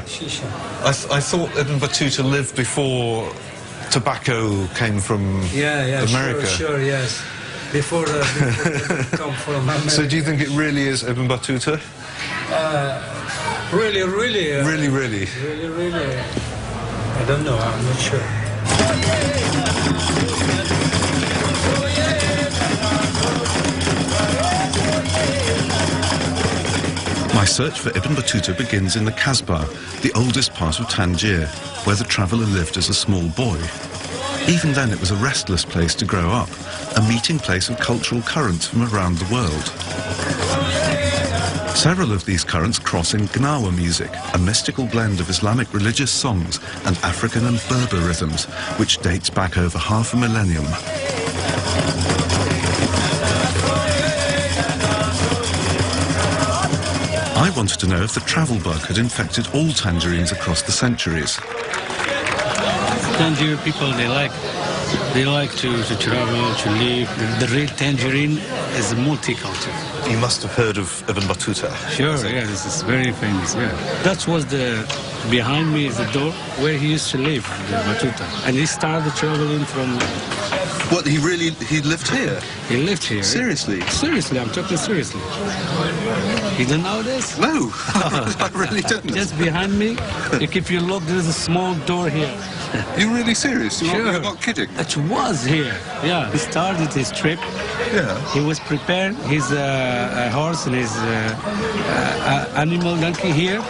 Shisha, shisha. I thought Ibn Battuta lived before tobacco came from America. Sure, yes. Before they come from America. So do you think it really is Ibn Battuta? Really. Really? I don't know, I'm not sure. My search for Ibn Battuta begins in the Kasbah, the oldest part of Tangier, where the traveller lived as a small boy. Even then it was a restless place to grow up, a meeting place of cultural currents from around the world. Several of these currents cross in Gnawa music, a mystical blend of Islamic religious songs and African and Berber rhythms, which dates back over half a millennium. I wanted to know if the travel bug had infected all Tangerines across the centuries. Tangier people, they like to travel, to live. The real Tangerine is multicultural. You must have heard of Ibn Battuta. Sure, yeah, this is very famous, yeah. That was behind me is the door where he used to live, the Battutah. And he started traveling from... What, he lived here? He lived here. Seriously? Seriously, I'm talking seriously. You don't know this? No, I really didn't. Just behind me, if you look, there's a small door here. You're really serious? Sure. You're not kidding? It was here, yeah. He started his trip. Yeah. He was prepared, his horse and his animal donkey here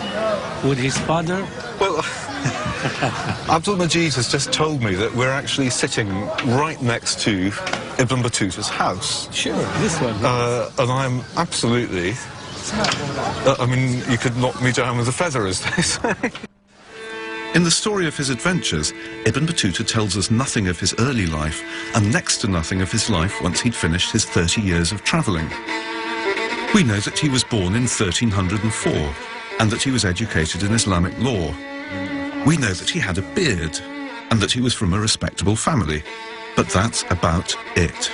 with his father. Well, Abdul Majid has just told me that we're actually sitting right next to Ibn Battuta's house. Sure, this one. And I'm absolutely... I mean, you could knock me down with a feather, as they say. In the story of his adventures, Ibn Battuta tells us nothing of his early life and next to nothing of his life once he'd finished his 30 years of travelling. We know that he was born in 1304 and that he was educated in Islamic law. We know that he had a beard and that he was from a respectable family, but that's about it.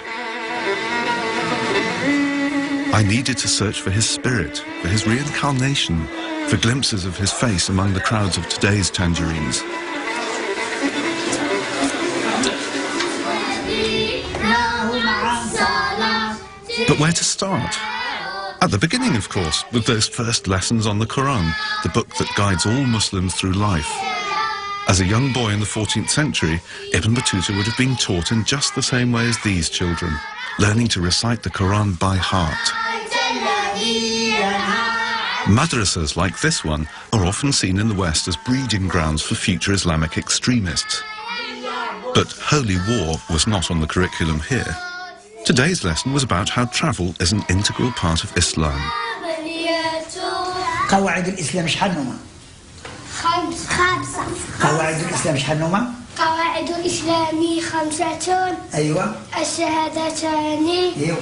I needed to search for his spirit, for his reincarnation, for glimpses of his face among the crowds of today's Tangerines. But where to start? At the beginning, of course, with those first lessons on the Quran, the book that guides all Muslims through life. As a young boy in the 14th century, Ibn Battuta would have been taught in just the same way as these children, learning to recite the Quran by heart. Madrasas like this one are often seen in the West as breeding grounds for future Islamic extremists. But holy war was not on the curriculum here. Today's lesson was about how travel is an integral part of Islam. قواعد الإسلام شحال هما؟ خمسة. قواعد الإسلام شحال هما؟ قواعد الإسلام 5. أيوة. الشهادتان. أيوة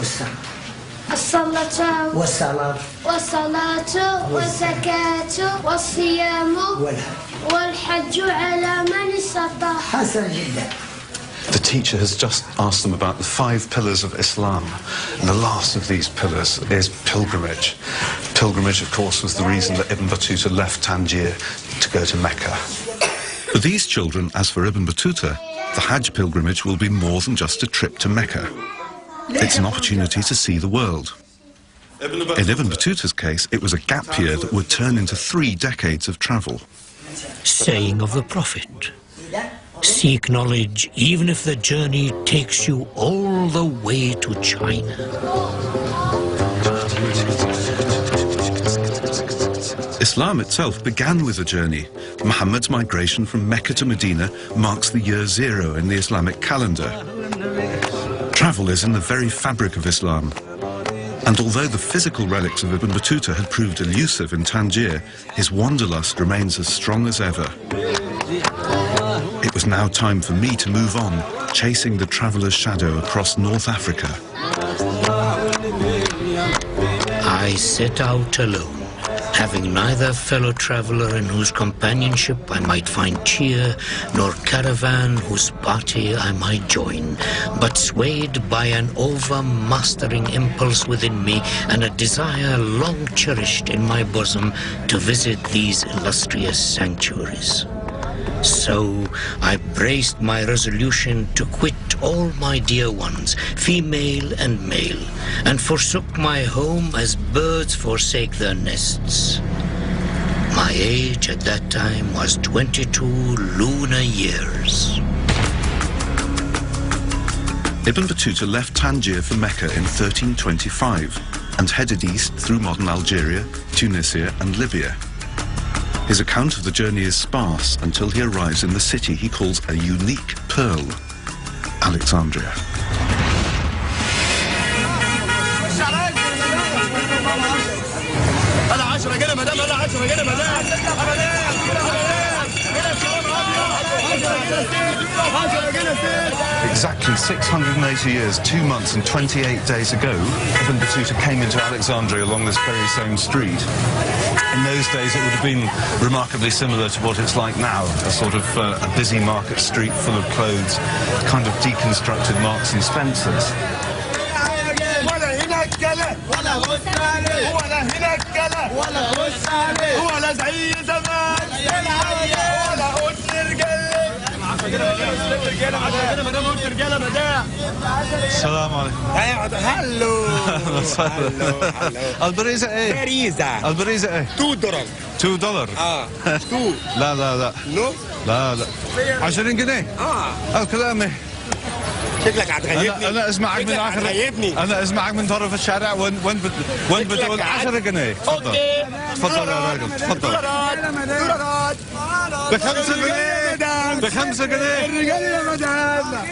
الصلاة والصلاة والزكاة والصيام والحج على من استطاع. حسن جدا. The teacher has just asked them about the 5 pillars of Islam, and the last of these pillars is pilgrimage. Pilgrimage, of course, was the reason that Ibn Battuta left Tangier to go to Mecca. For these children, as for Ibn Battuta, the Hajj pilgrimage will be more than just a trip to Mecca. It's an opportunity to see the world. In Ibn Battuta's case, it was a gap year that would turn into 3 decades of travel. Saying of the Prophet, seek knowledge even if the journey takes you all the way to China. Islam itself began with a journey. Muhammad's migration from Mecca to Medina marks the year 0 in the Islamic calendar. Travel is in the very fabric of Islam. And although the physical relics of Ibn Battuta had proved elusive in Tangier, his wanderlust remains as strong as ever. It was now time for me to move on, chasing the traveller's shadow across North Africa. I set out alone, having neither fellow traveller in whose companionship I might find cheer, nor caravan whose party I might join, but swayed by an overmastering impulse within me and a desire long cherished in my bosom to visit these illustrious sanctuaries. So I braced my resolution to quit all my dear ones, female and male, and forsook my home as birds forsake their nests. My age at that time was 22 lunar years. Ibn Battuta left Tangier for Mecca in 1325 and headed east through modern Algeria, Tunisia and Libya. His account of the journey is sparse until he arrives in the city he calls a unique pearl, Alexandria. Exactly 680 years, 2 months and 28 days ago, Ibn Battuta came into Alexandria along this very same street. In those days it would have been remarkably similar to what it's like now, a sort of a busy market street full of clothes, kind of deconstructed Marks and Spencers. السلام عليكم. هلو البريزة ايه؟ بريزة البريزة ايه؟ $2. $2. 2 لا لا لا نو لا لا 20 جنيه. الكلام ايه؟ شكلك هتغيبني. انا اسمعك من اخر. انا اسمعك من طرف الشارع وين بتقول 10 جنيه. تفضل تفضل يا راجل تفضل. ب5 جنيه ب5 جنيه. الرجال يا مدام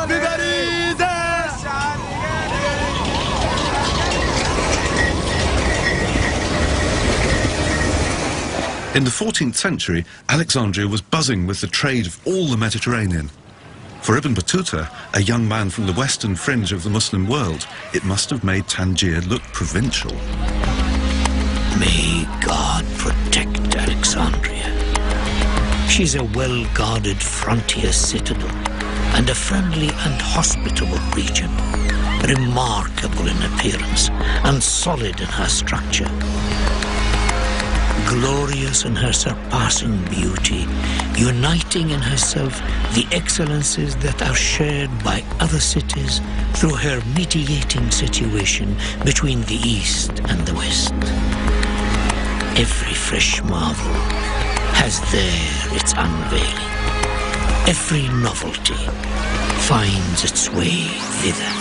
ببريزة. In the 14th century, Alexandria was buzzing with the trade of all the Mediterranean. For Ibn Battuta, a young man from the western fringe of the Muslim world, it must have made Tangier look provincial. May God protect Alexandria. She's a well-guarded frontier citadel and a friendly and hospitable region, remarkable in appearance and solid in her structure. Glorious in her surpassing beauty, uniting in herself the excellences that are shared by other cities through her mediating situation between the East and the West. Every fresh marvel has there its unveiling. Every novelty finds its way thither.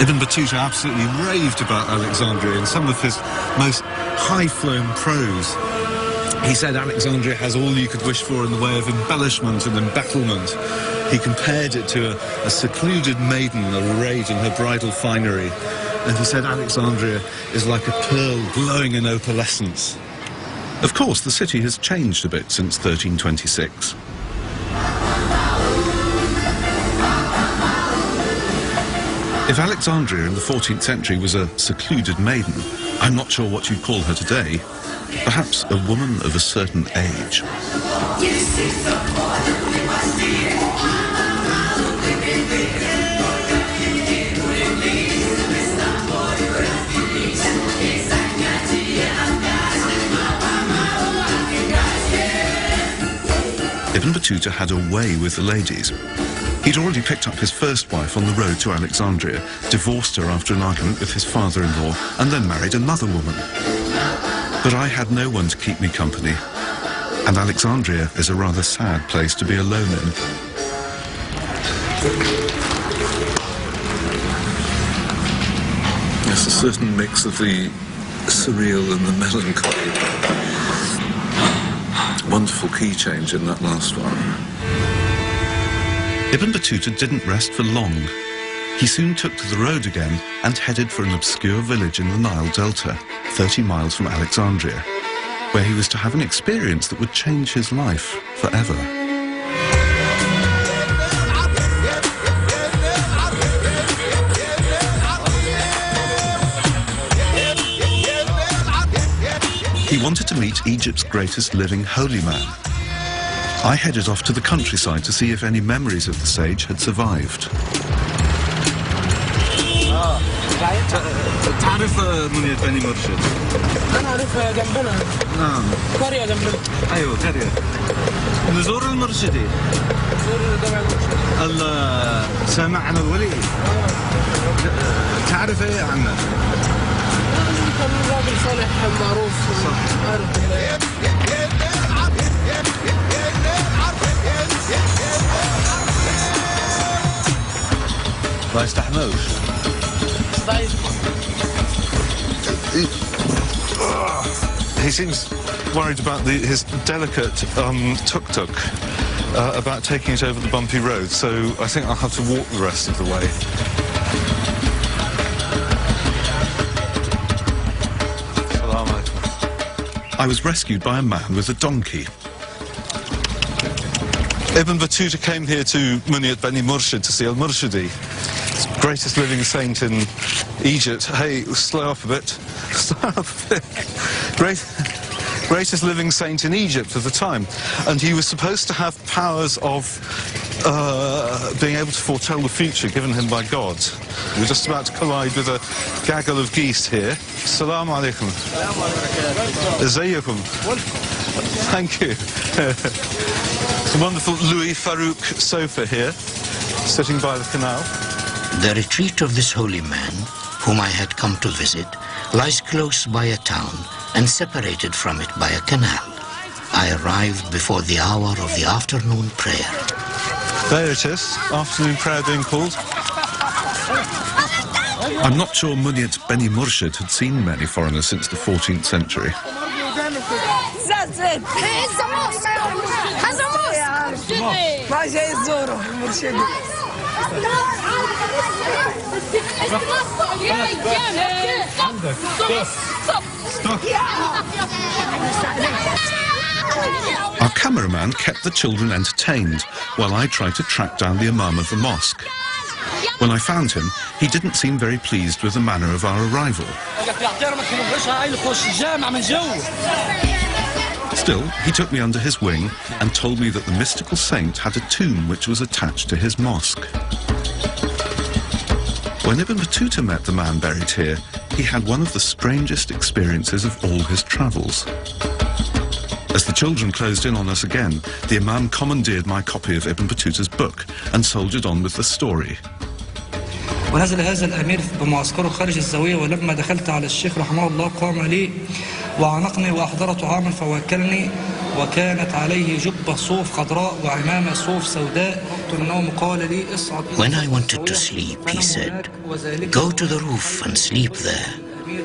Ibn Battuta absolutely raved about Alexandria in some of his most high-flown prose. He said Alexandria has all you could wish for in the way of embellishment and embattlement. He compared it to a secluded maiden arrayed in her bridal finery. And he said Alexandria is like a pearl glowing in opalescence. Of course, the city has changed a bit since 1326. If Alexandria in the 14th century was a secluded maiden, I'm not sure what you'd call her today. Perhaps a woman of a certain age. Ibn Battuta had a way with the ladies. He'd already picked up his first wife on the road to Alexandria, divorced her after an argument with his father-in-law, and then married another woman. But I had no one to keep me company, and Alexandria is a rather sad place to be alone in. There's a certain mix of the surreal and the melancholy. Wonderful key change in that last one. Ibn Battuta didn't rest for long. He soon took to the road again and headed for an obscure village in the Nile Delta, 30 miles from Alexandria, where he was to have an experience that would change his life forever. He wanted to meet Egypt's greatest living holy man. I headed off to the countryside to see if any memories of the sage had survived. تعرف منية بني مرشد؟ أنا أعرفها جنبنا. نعم. قرية جنبنا. أيوة قرية. نزور المرشدي. نزور جامع المرشد. الله سامع عن الولي. تعرف إيه عنه؟ كان راجل صالح معروف. صح. عارف. ما يستحملوش. He seems worried about his delicate tuk-tuk, about taking it over the bumpy road, so I think I'll have to walk the rest of the way. I was rescued by a man with a donkey. Ibn Battutah came here to Muniat Beni Murshid to see Al-Murshidi, greatest living saint in Egypt. Hey, slow up a bit. Slow up a bit. Greatest living saint in Egypt at the time. And he was supposed to have powers of being able to foretell the future given him by God. We're just about to collide with a gaggle of geese here. Assalamu alaikum. Azayyakum. Thank you. It's a wonderful Louis Farouk sofa here, sitting by the canal. The retreat of this holy man, whom I had come to visit, lies close by a town and separated from it by a canal. I arrived before the hour of the afternoon prayer. There it is, afternoon prayer being called. I'm not sure Muniat Beni Murshid had seen many foreigners since the 14th century. Our cameraman kept the children entertained while I tried to track down the imam of the mosque. When I found him, he didn't seem very pleased with the manner of our arrival. Still, he took me under his wing and told me that the mystical saint had a tomb which was attached to his mosque. When Ibn Battutah met the man buried here, he had one of the strangest experiences of all his travels. As the children closed in on us again, the imam commandeered my copy of Ibn Battutah's book and soldiered on with the story. ونزل هذا الأمير بمعسكره خارج الزاوية، ولما دخلت على الشيخ رحمه الله قام لي وعانقني وأحضر طعاما فوكلني، وكانت عليه جبة صوف خضراء وعمامة صوف سوداء. النوم قال لي اصعد. When I wanted to sleep, he said, "Go to the roof and sleep there,"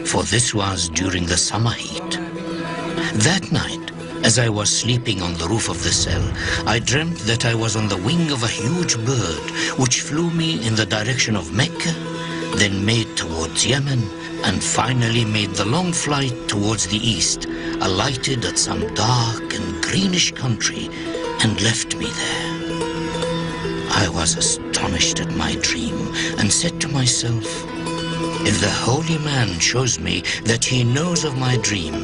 for this was during the summer heat. That night, as I was sleeping on the roof of the cell, I dreamt that I was on the wing of a huge bird, which flew me in the direction of Mecca, then made towards Yemen, and finally made the long flight towards the east, alighted at some dark and greenish country, and left me there. I was astonished at my dream, and said to myself, if the holy man shows me that he knows of my dream,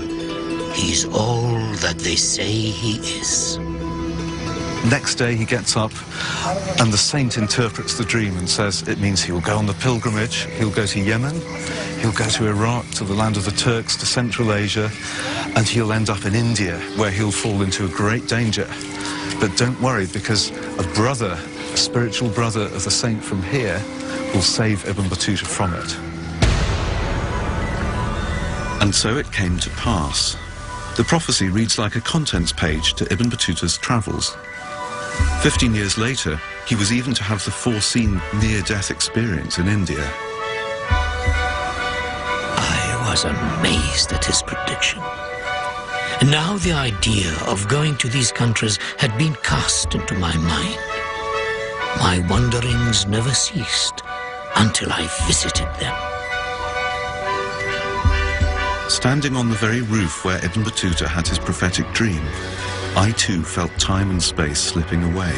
he's all that they say he is. Next day he gets up and the saint interprets the dream and says it means he'll go on the pilgrimage, he'll go to Yemen, he'll go to Iraq, to the land of the Turks, to Central Asia, and he'll end up in India, where he'll fall into a great danger. But don't worry, because a brother, a spiritual brother of the saint from here, will save Ibn Battutah from it. And so it came to pass. The prophecy reads like a contents page to Ibn Battutah's travels. 15 years later, he was even to have the foreseen near-death experience in India. I was amazed at his prediction. Now the idea of going to these countries had been cast into my mind. My wanderings never ceased, until I visited them. Standing on the very roof where Ibn Battutah had his prophetic dream, I too felt time and space slipping away.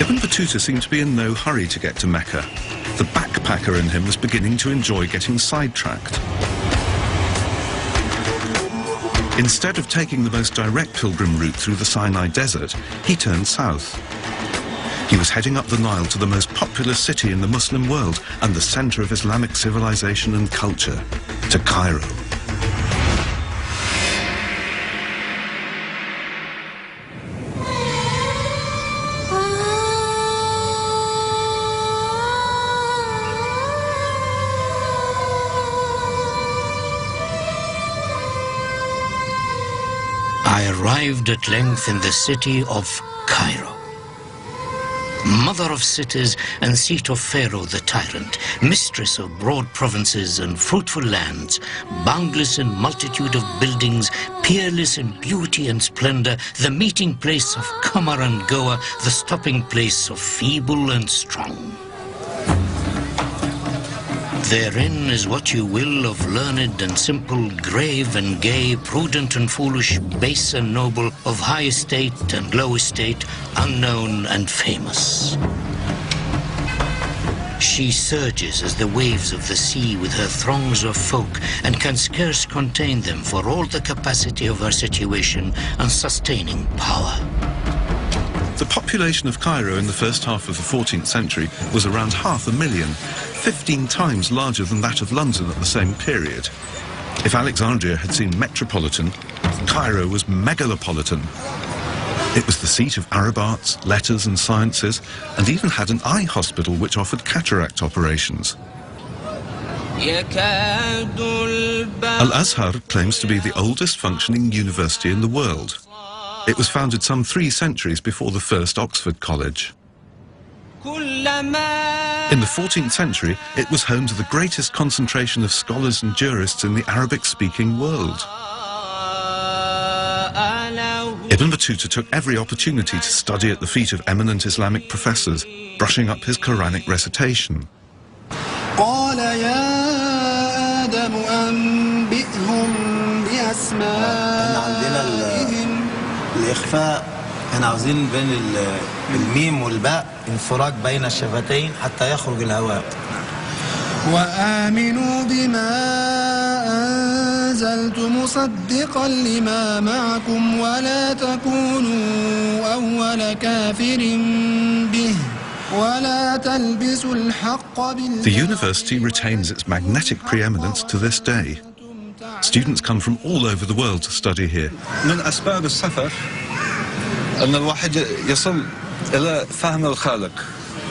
Ibn Battutah seemed to be in no hurry to get to Mecca. The backpacker in him was beginning to enjoy getting sidetracked. Instead of taking the most direct pilgrim route through the Sinai Desert, he turned south. He was heading up the Nile to the most populous city in the Muslim world and the center of Islamic civilization and culture, to Cairo. I arrived at length in the city of Cairo. Mother of cities and seat of Pharaoh the tyrant, mistress of broad provinces and fruitful lands, boundless in multitude of buildings, peerless in beauty and splendor, the meeting place of comer and goer, the stopping place of feeble and strong. Therein is what you will of learned and simple, grave and gay, prudent and foolish, base and noble, of high estate and low estate, unknown and famous. She surges as the waves of the sea with her throngs of folk, and can scarce contain them for all the capacity of her situation and sustaining power. The population of Cairo in the first half of the 14th century was around 500,000, 15 times larger than that of London at the same period. If Alexandria had seemed metropolitan, Cairo was megalopolitan. It was the seat of Arab arts, letters and sciences, and even had an eye hospital which offered cataract operations. Al-Azhar claims to be the oldest functioning university in the world. It was founded some 3 centuries before the first Oxford College. In the 14th century, it was home to the greatest concentration of scholars and jurists in the Arabic-speaking world. Ibn Battutah took every opportunity to study at the feet of eminent Islamic professors, brushing up his Quranic recitation. الإخفاء احنا عاوزين بين الميم والباء انفراج بين الشفتين حتى يخرج الهواء. وآمنوا بما أنزلت مصدقا لما معكم ولا تكونوا أول كافر به ولا تلبسوا الحق بالباطل. The university retains its magnetic preeminence to this day. Students come from all over the world to study here. من أسباب السفر أن الواحد يصل إلى فهم الخالق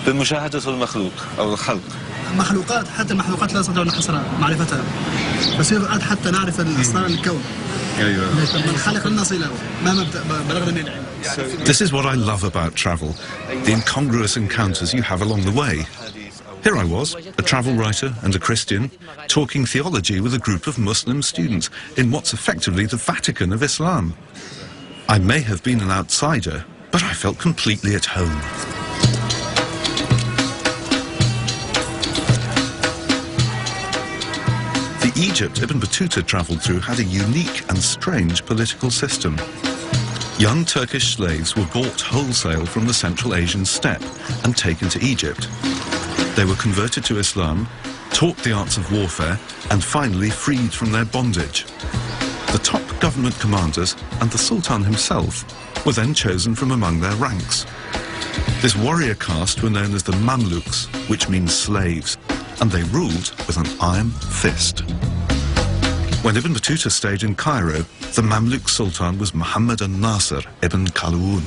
بمشاهدة المخلوق أو الخلق. مخلوقات حتى المخلوقات لا نستطيع نحصر معرفتها بس حتى نعرف أسرار الكون. الخالق لن نصل له مهما بلغنا من العلم. This is what I love about travel, the incongruous encounters you have along the way. Here I was, a travel writer and a Christian, talking theology with a group of Muslim students in what's effectively the Vatican of Islam. I may have been an outsider, but I felt completely at home. The Egypt Ibn Battutah travelled through had a unique and strange political system. Young Turkish slaves were bought wholesale from the Central Asian steppe and taken to Egypt. They were converted to Islam, taught the arts of warfare, and finally freed from their bondage. The top government commanders and the Sultan himself were then chosen from among their ranks. This warrior caste were known as the Mamluks, which means slaves, and they ruled with an iron fist. When Ibn Battutah stayed in Cairo, the Mamluk Sultan was Muhammad al-Nasir ibn Khalawun.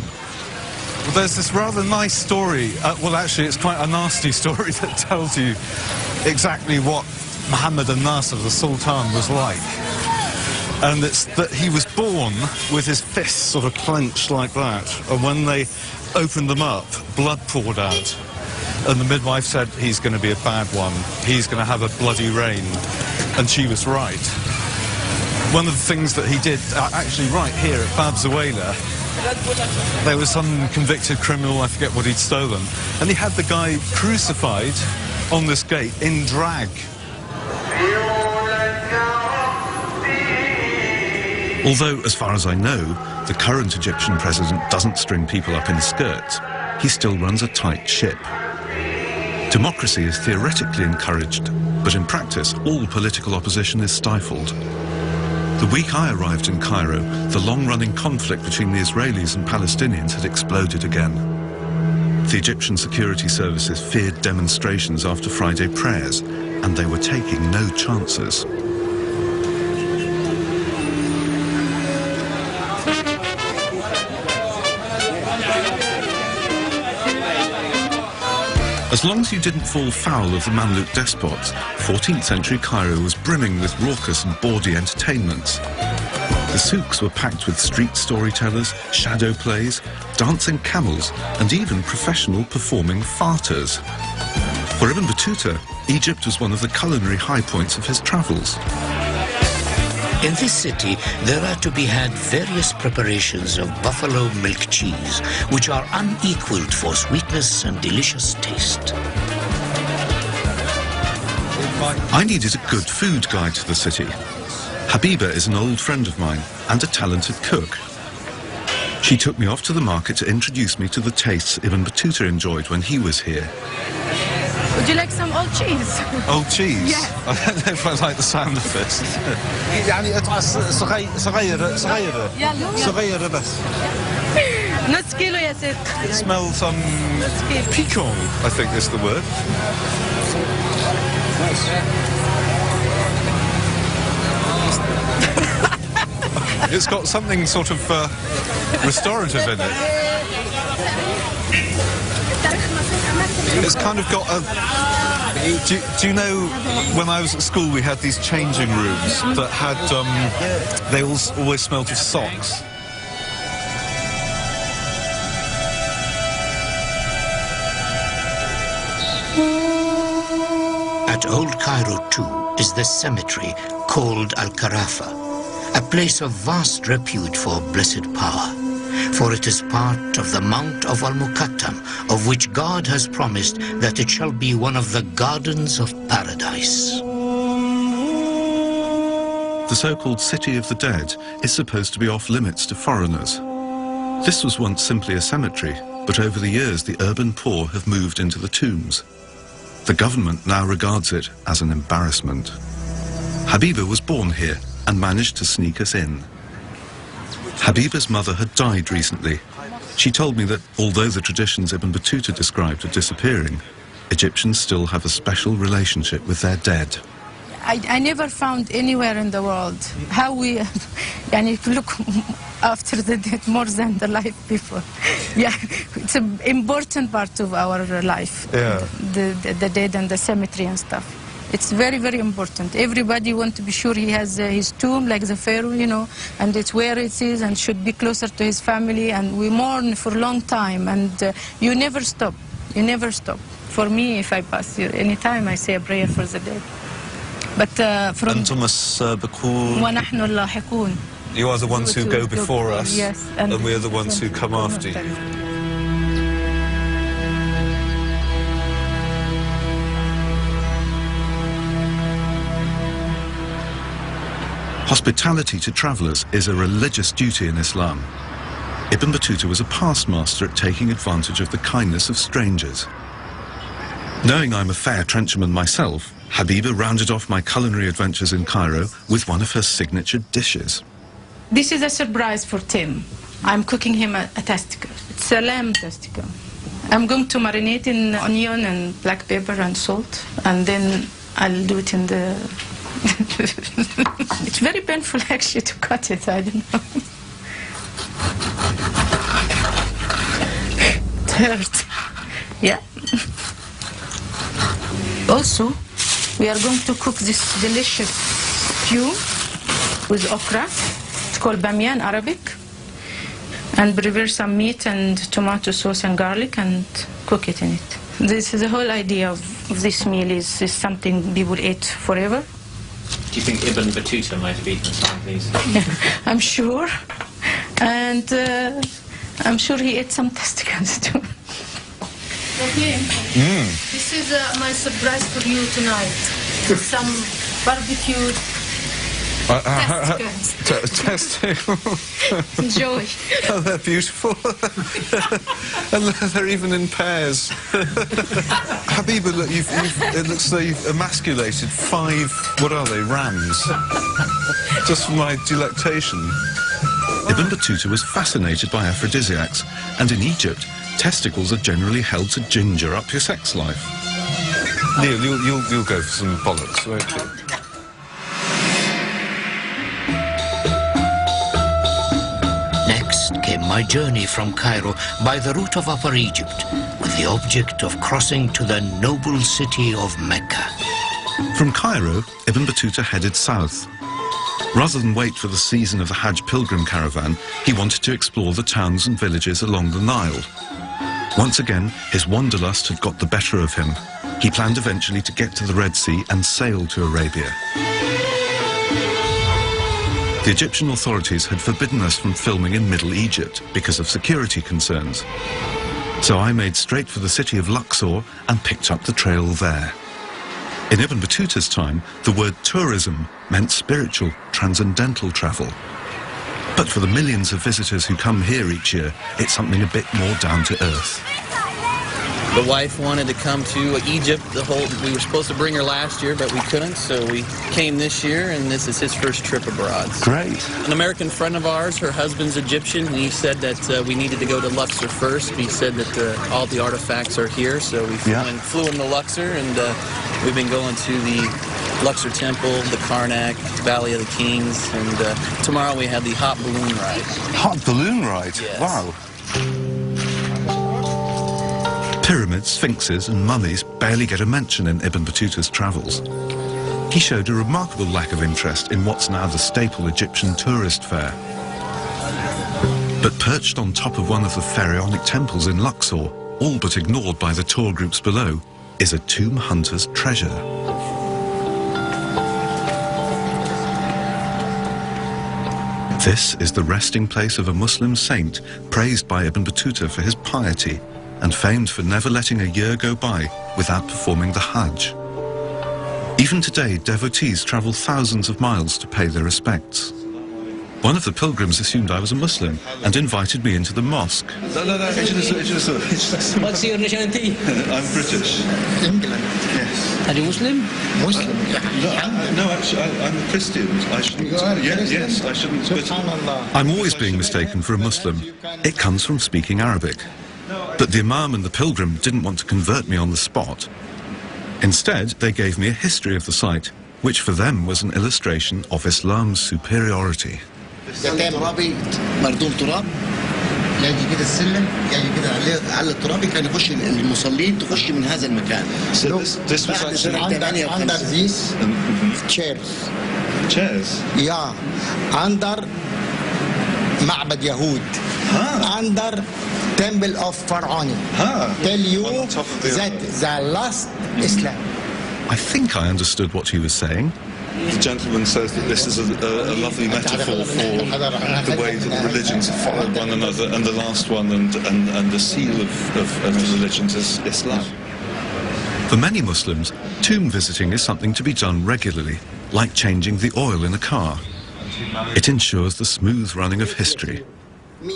Well, there's this rather nice story, well actually it's quite a nasty story that tells you exactly what Muhammad al-Nasir, the Sultan, was like. And it's that he was born with his fists sort of clenched like that, and when they opened them up, blood poured out. And the midwife said, he's going to be a bad one, he's going to have a bloody reign. And she was right. One of the things that he did, actually right here at Bab Zuwayla, there was some convicted criminal, I forget what he'd stolen, and he had the guy crucified on this gate in drag. Although, as far as I know, the current Egyptian president doesn't string people up in skirts, he still runs a tight ship. Democracy is theoretically encouraged, but in practice, all political opposition is stifled. The week I arrived in Cairo, the long-running conflict between the Israelis and Palestinians had exploded again. The Egyptian security services feared demonstrations after Friday prayers, and they were taking no chances. As long as you didn't fall foul of the Mamluk despots, 14th century Cairo was brimming with raucous and bawdy entertainments. The souks were packed with street storytellers, shadow plays, dancing camels, and even professional performing farters. For Ibn Battutah, Egypt was one of the culinary high points of his travels. In this city, there are to be had various preparations of buffalo milk cheese, which are unequaled for sweetness and delicious taste. I needed a good food guide to the city. Habiba is an old friend of mine and a talented cook. She took me off to the market to introduce me to the tastes Ibn Battutah enjoyed when he was here. Would you like some old cheese? Old cheese? Yes. I don't know if I like the sound of it. نص كيلو يا ست. It smells piquant, I think is the word. It's got something sort of restorative in it. It's kind of got a... Do you know, when I was at school we had these changing rooms that had, they always smelled of socks. At Old Cairo, too, is the cemetery called Al-Karafa, a place of vast repute for blessed power. For it is part of the Mount of Al-Muqattam, of which God has promised that it shall be one of the gardens of paradise. The so-called City of the Dead is supposed to be off-limits to foreigners. This was once simply a cemetery, but over the years the urban poor have moved into the tombs. The government now regards it as an embarrassment. Habiba was born here and managed to sneak us in. Habiba's mother had died recently. She told me that although the traditions Ibn Battutah described are disappearing, Egyptians still have a special relationship with their dead. I never found anywhere in the world how we look after the dead more than the life before. Yeah, it's an important part of our life, yeah. The dead and the cemetery and stuff. It's very, very important. Everybody wants to be sure he has his tomb, like the pharaoh, you know, and it's where it is and should be closer to his family. And we mourn for a long time, and you never stop. You never stop. For me, if I pass here, anytime I say a prayer for the dead. But from وَنَحْنُ اللَّاحِقُونَ. You are the ones who go before us, yes, and we are the ones who come after you. Hospitality to travellers is a religious duty in Islam. Ibn Battutah was a past master at taking advantage of the kindness of strangers. Knowing I'm a fair trencherman myself, Habiba rounded off my culinary adventures in Cairo with one of her signature dishes. This is a surprise for Tim. I'm cooking him a testicle. It's a lamb testicle. I'm going to marinate in onion and black pepper and salt, and then I'll do it in the... It's very painful actually to cut it, I don't know. It hurts. Yeah. Also, we are going to cook this delicious stew with okra. It's called bamiyan Arabic. And prepare some meat and tomato sauce and garlic and cook it in it. This is the whole idea of this meal is something people eat forever. Do you think Ibn Battutah might have eaten some of these? I'm sure. And I'm sure he ate some testicles too. Okay. This is my surprise for you tonight. Some barbecued testicles. Enjoy. Oh, they're beautiful. And they're even in pairs. Habiba, look, it looks like you've emasculated 5, what are they, rams? Just for my delectation. Ibn Battuta was fascinated by aphrodisiacs, and in Egypt, testicles are generally held to ginger up your sex life. Neil, you'll go for some bollocks, won't you? Next came my journey from Cairo by the route of Upper Egypt, with the object of crossing to the noble city of Mecca. From Cairo, Ibn Battuta headed south. Rather than wait for the season of the Hajj pilgrim caravan, he wanted to explore the towns and villages along the Nile. Once again, his wanderlust had got the better of him. He planned eventually to get to the Red Sea and sail to Arabia. The Egyptian authorities had forbidden us from filming in Middle Egypt because of security concerns. So I made straight for the city of Luxor and picked up the trail there. In Ibn Battuta's time, the word tourism meant spiritual, transcendental travel. But for the millions of visitors who come here each year, it's something a bit more down to earth. The wife wanted to come to Egypt. We were supposed to bring her last year, but we couldn't, so we came this year, and this is his first trip abroad. Great. An American friend of ours, her husband's Egyptian, and he said that we needed to go to Luxor first. He said that all the artifacts are here, so we flew him to Luxor, and we've been going to the Luxor Temple, the Karnak, Valley of the Kings, and tomorrow we have the hot balloon ride. Hot balloon ride? Yes. Wow. Pyramids, sphinxes and mummies barely get a mention in Ibn Battuta's travels. He showed a remarkable lack of interest in what's now the staple Egyptian tourist fare. But perched on top of one of the pharaonic temples in Luxor, all but ignored by the tour groups below, is a tomb hunter's treasure. This is the resting place of a Muslim saint praised by Ibn Battuta for his piety and famed for never letting a year go by without performing the Hajj. Even today, devotees travel thousands of miles to pay their respects. One of the pilgrims assumed I was a Muslim and invited me into the mosque. What's your nationality? I'm British. England. Yes. Are you Muslim? Muslim? No, actually, I'm a Christian. I shouldn't. Yes, I shouldn't. But I'm always being mistaken for a Muslim. It comes from speaking Arabic. But the Imam and the pilgrim didn't want to convert me on the spot. Instead, they gave me a history of the site, which for them was an illustration of Islam's superiority. كان ترابي مردوم تراب يجي كده السلم يجي كده على الترابي كان يخش المصلين تخش من هذا المكان. So this was actually under these chairs. Chairs? Yeah, under معبد يهود. Under temple of Pharaoh. Tell you that the last Islam. I think I understood what he was saying. The gentleman says that this is a lovely metaphor for the way that religions have followed one another, and the last one and the seal of the religions is Islam. For many Muslims, tomb visiting is something to be done regularly, like changing the oil in a car. It ensures the smooth running of history.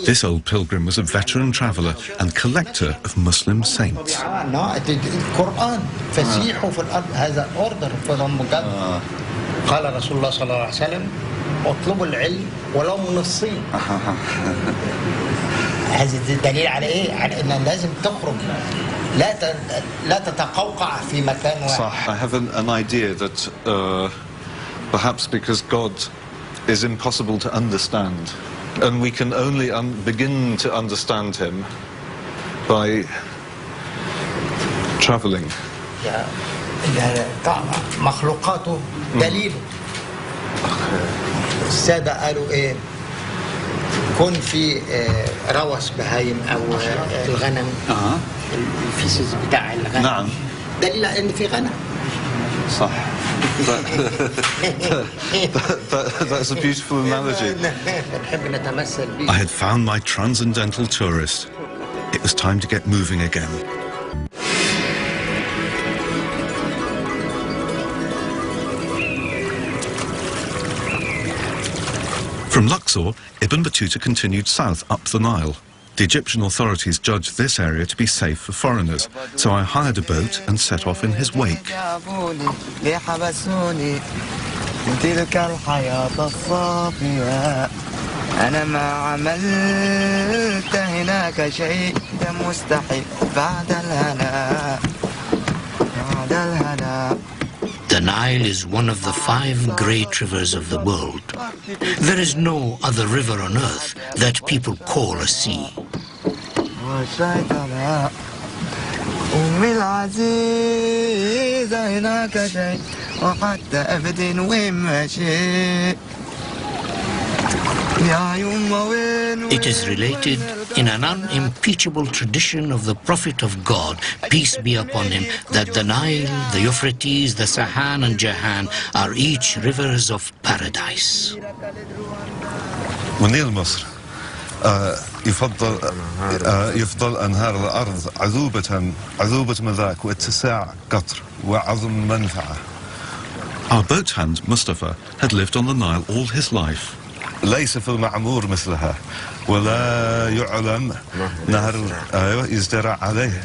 This old pilgrim was a veteran traveller and collector of Muslim saints. القرآن فسيحوا في الأرض هذا order from God. قال رسول الله صلى الله عليه وسلم اطلبوا العلم ولو من الصين. هذا دليل على ايه؟ على ان لازم تخرج لا تتقوقع في مكان واحد. صح. I have an idea that perhaps because God is impossible to understand, and we can only begin to understand him by travelling. Yeah. مخلوقاته دليل. السادة قالوا ايه؟ كون في روث بهايم او الغنم الفيسز بتاع الغنم. نعم. دليل على ان في غنم. صح. That's a beautiful analogy. I had found my transcendental tourist. It was time to get moving again. From Luxor, Ibn Battuta continued south up the Nile. The Egyptian authorities judged this area to be safe for foreigners, so I hired a boat and set off in his wake. The Nile is one of the 5 great rivers of the world. There is no other river on earth that people call a sea. It is related in an unimpeachable tradition of the Prophet of God, peace be upon him, that the Nile, the Euphrates, the Sahan and Jahan are each rivers of paradise. ونيل مصر يفضل أنهار الأرض عذوبة مذاق واتساع قطر وعظم منفعة. Our boat hand, Mustafa, had lived on the Nile all his life. ليس في المعمور مثلها ولا يعلم نهر يزدرع عليه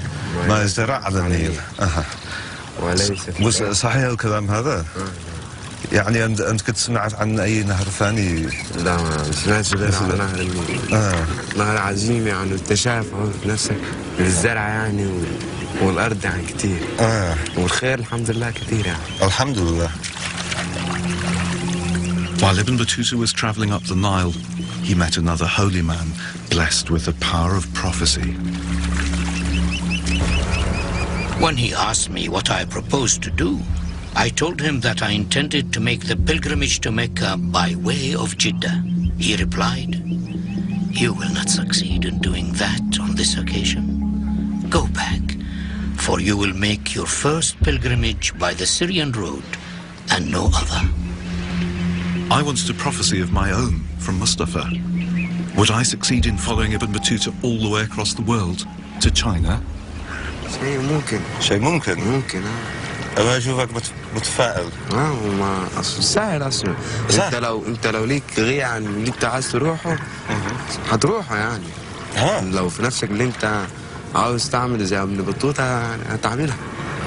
ما يزدرع على النيل. صحيح الكلام هذا؟ يعني أنت كنت سمعت عن أي نهر ثاني؟ لا ما سمعتش غير عن نهر النيل. نهر عظيم يعني واكتشاف نفسك للزرع يعني والأرض يعني كتير. والخير الحمد لله كتير يعني. الحمد لله. While Ibn Battuta was travelling up the Nile, he met another holy man, blessed with the power of prophecy. When he asked me what I proposed to do, I told him that I intended to make the pilgrimage to Mecca by way of Jeddah. He replied, "You will not succeed in doing that on this occasion. Go back, for you will make your first pilgrimage by the Syrian road and no other." I wanted a prophecy of my own from Mustafa. Would I succeed in following Ibn Battuta all the way across the world to China? شيء ممكن. شيء ممكن. ممكن. أنا أشوفك متفائل. ما أصل سهل أصلا. أنت لو ليك غية عن اللي أنت عايز تروحه هتروحه يعني. لو في نفسك اللي أنت عاوز تعمل زي ابن بطوطة هتعملها.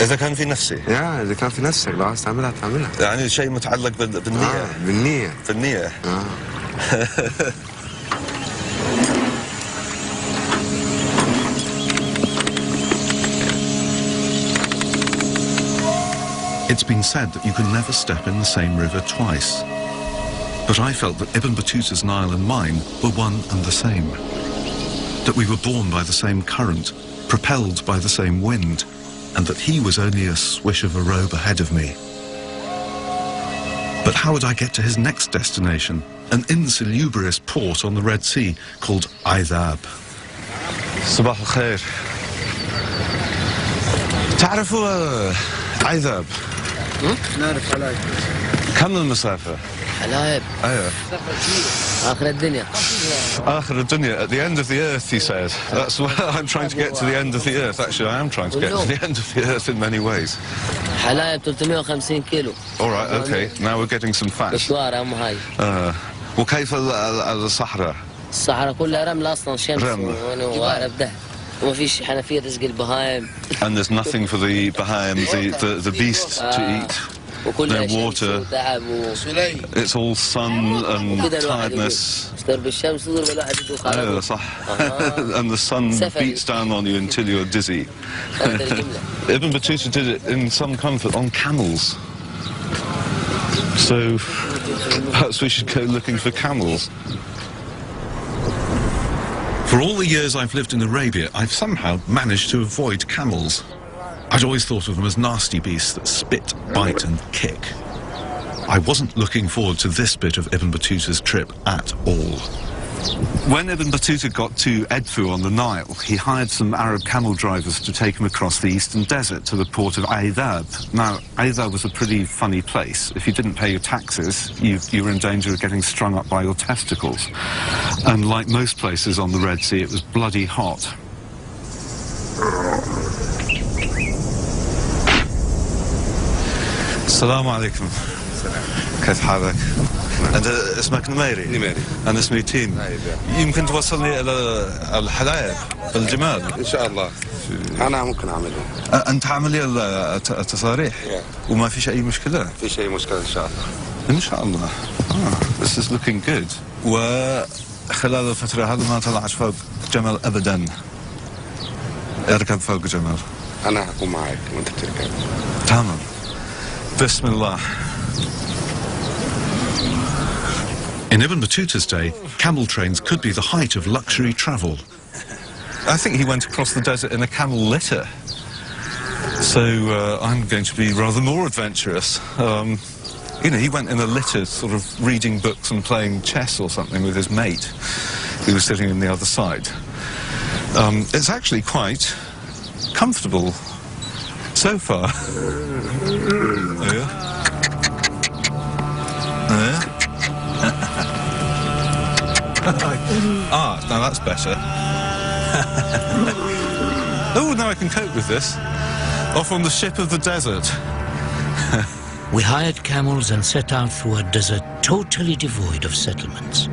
إذا كان في نفسي. إذا كان في نفسك لو عايز تعملها هتعملها. يعني شيء متعلق بالنية. بالنية. في النية. It's been said that you can never step in the same river twice. But I felt that Ibn Battuta's Nile and mine were one and the same. That we were born by the same current, propelled by the same wind, and that he was only a swish of a robe ahead of me. But how would I get to his next destination, an insalubrious port on the Red Sea called Aydab? صباح الخير. تعرفوا عيذاب؟ نعرف حلايب. كم المسافة؟ حلايب. أيوة. آخر الدنيا. آخر الدنيا, at the end of the earth, he said. That's why I'm trying to get to the end of the earth. Actually, I am trying to get to the end of the earth in many ways. حلايب 350 كيلو. All right, okay. Now we're getting some facts. مشوار أهم هاي. وكيف الصحراء؟ الصحراء كلها رمل أصلا شمس. وعرب ده. وما فيش حنفية تسقي البهايم. And there's nothing for the Bahaim, the beasts to eat. No water. It's all sun and tiredness. Oh, صح. And the sun beats down on you until you're dizzy. Ibn Battuta did it in some comfort on camels. So perhaps we should go looking for camels. For all the years I've lived in Arabia, I've somehow managed to avoid camels. I'd always thought of them as nasty beasts that spit, bite and kick. I wasn't looking forward to this bit of Ibn Battuta's trip at all. When Ibn Battuta got to Edfu on the Nile, he hired some Arab camel drivers to take him across the eastern desert to the port of Aydab. Now, Aydab was a pretty funny place. If you didn't pay your taxes, you were in danger of getting strung up by your testicles. And like most places on the Red Sea, it was bloody hot. السلام عليكم. كيف حالك؟ أنت اسمك نميري؟ نميري. أنا اسمي تيم. يمكن توصلني إلى الحلايب الجمال. إن شاء الله. أنا ممكن أعملهم. أنت عامل لي التصاريح؟ وما فيش أي مشكلة؟ فيش أي مشكلة إن شاء الله. إن شاء الله. This is looking good. وخلال الفترة هذه ما طلعت فوق جمل أبدا. اركب فوق جمل. أنا هكون معك وأنت تركب. تمام. بسم الله. In Ibn Battuta's day, camel trains could be the height of luxury travel. I think he went across the desert in a camel litter. So I'm going to be rather more adventurous. You know, he went in a litter, sort of reading books and playing chess or something with his mate, who was sitting on the other side. It's actually quite comfortable so far. Oh, yeah? Oh, yeah? Now that's better. Oh, now I can cope with this. Off on the ship of the desert. We hired camels and set out through a desert totally devoid of settlements.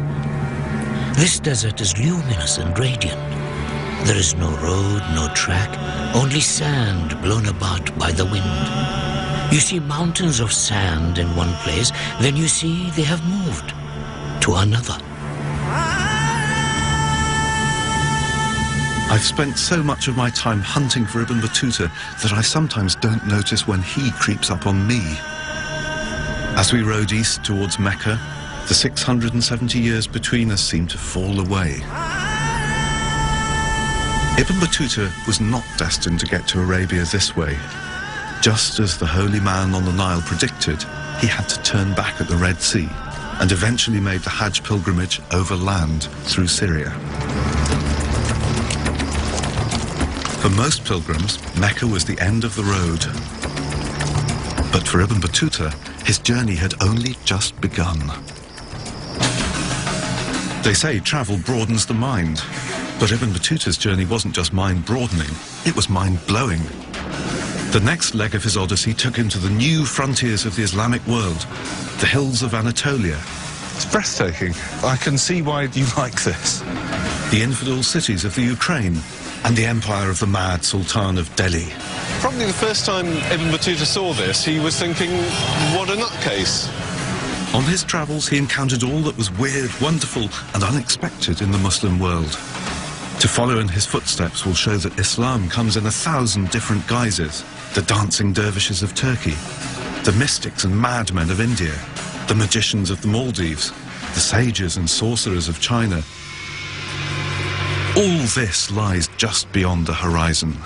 This desert is luminous and radiant. There is no road, no track, only sand blown about by the wind. You see mountains of sand in one place, then you see they have moved to another. I've spent so much of my time hunting for Ibn Battuta that I sometimes don't notice when he creeps up on me. As we rode east towards Mecca, the 670 years between us seemed to fall away. Ibn Battuta was not destined to get to Arabia this way. Just as the holy man on the Nile predicted, he had to turn back at the Red Sea and eventually made the Hajj pilgrimage over land through Syria. For most pilgrims, Mecca was the end of the road. But for Ibn Battuta, his journey had only just begun. They say travel broadens the mind, but Ibn Battuta's journey wasn't just mind-broadening, it was mind-blowing. The next leg of his odyssey took him to the new frontiers of the Islamic world, the hills of Anatolia. It's breathtaking. I can see why you like this. The infidel cities of the Ukraine, and the empire of the mad Sultan of Delhi. Probably the first time Ibn Battuta saw this, he was thinking, what a nutcase. On his travels, he encountered all that was weird, wonderful, and unexpected in the Muslim world. To follow in his footsteps will show that Islam comes in 1,000 different guises. The dancing dervishes of Turkey, the mystics and madmen of India, the magicians of the Maldives, the sages and sorcerers of China. All this lies just beyond the horizon.